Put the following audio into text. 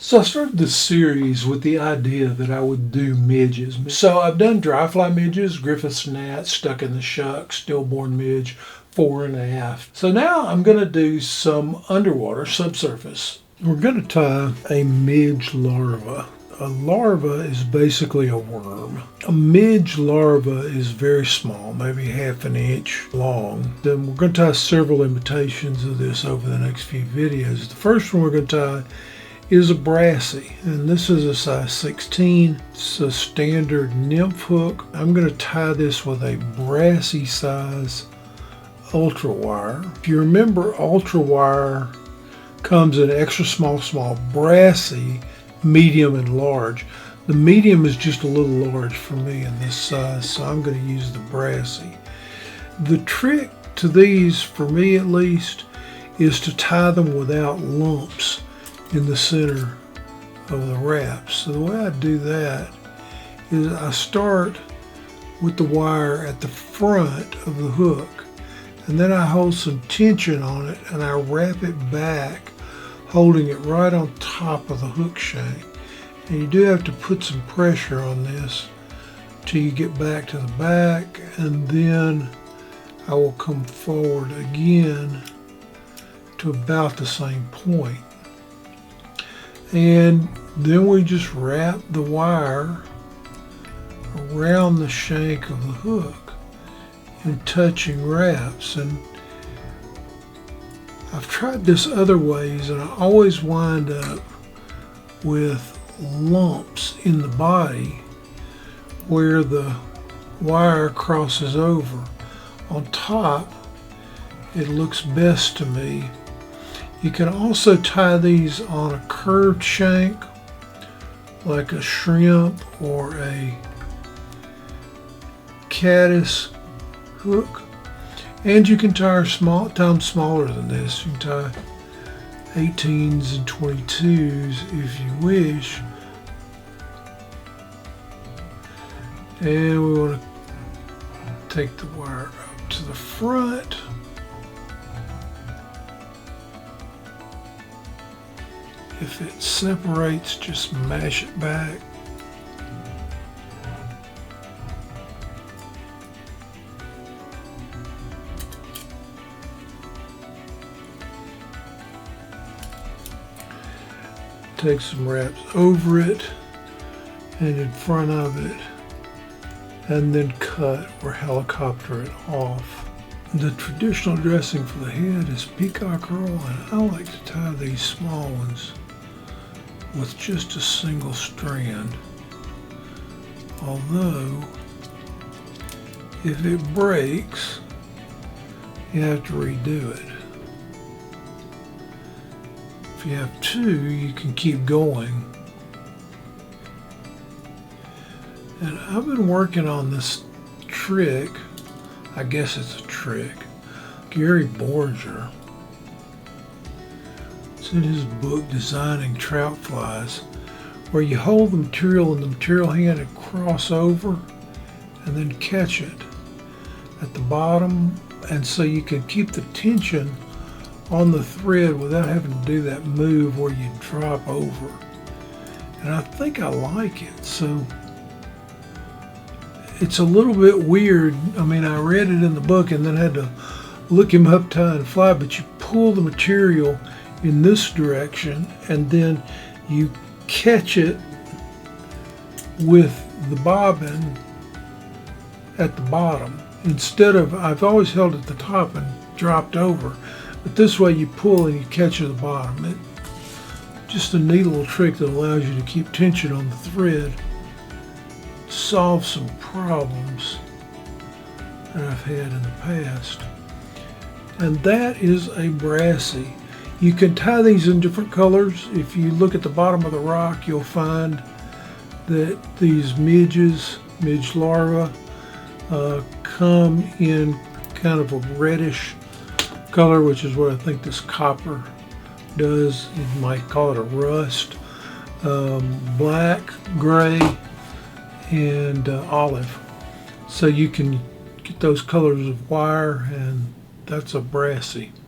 So I started this series with the idea that I would do midges. So I've done dry fly midges, Griffith's gnat, stuck in the shuck, stillborn midge, fore and aft. So now I'm going to do some underwater subsurface. We're going to tie a midge larva. A larva is basically a worm. A midge larva is very small, maybe half an inch long. Then we're going to tie several imitations of this over the next few videos. The first one we're going to tie is a Brassie, and this is a size 16. It's a standard nymph hook. I'm going to tie this with a Brassie size ultra wire. If you remember, ultra wire comes in extra small, Brassie, medium, and large. The medium is just a little large for me in this size, so I'm going to use the Brassie. The trick to these, for me at least, is to tie them without lumps in the center of the wrap. So the way I do that is I start with the wire at the front of the hook, and then I hold some tension on it and I wrap it back, holding it right on top of the hook shank. And you do have to put some pressure on this till you get back to the back, and then I will come forward again to about the same point. And then we just wrap the wire around the shank of the hook in touching wraps. And I've tried this other ways, and I always wind up with lumps in the body where the wire crosses over. On top, it looks best to me. You can also tie these on a curved shank, like a shrimp or a caddis hook. And you can tie them smaller than this. You can tie 18s and 22s if you wish. And we want to take the wire up to the front. If it separates, just mash it back. Take some wraps over it and in front of it, and then cut or helicopter it off. The traditional dressing for the head is peacock herl, and I like to tie these small ones with just a single strand. Although, if it breaks, you have to redo it. If you have two, you can keep going. And I've been working on this trick, I guess it's a trick, Gary Borger. It's in his book, Designing Trout Flies, where you hold the material in the material hand and cross over and then catch it at the bottom, and so you can keep the tension on the thread without having to do that move where you drop over. And I think I like it. So it's a little bit weird. I mean, I read it in the book and then had to look him up, tie and fly, but you pull the material in this direction and then you catch it with the bobbin at the bottom. Instead of, I've always held at the top and dropped over, but this way you pull and you catch at the bottom. Just a neat little trick that allows you to keep tension on the thread, solve some problems that I've had in the past. And that is a Brassie. You can tie these in different colors. If you look at the bottom of the rock, you'll find that these midges, midge larvae, come in kind of a reddish color, which is what I think this copper does. You might call it a rust. Black, gray, and olive. So you can get those colors of wire, and that's a Brassie.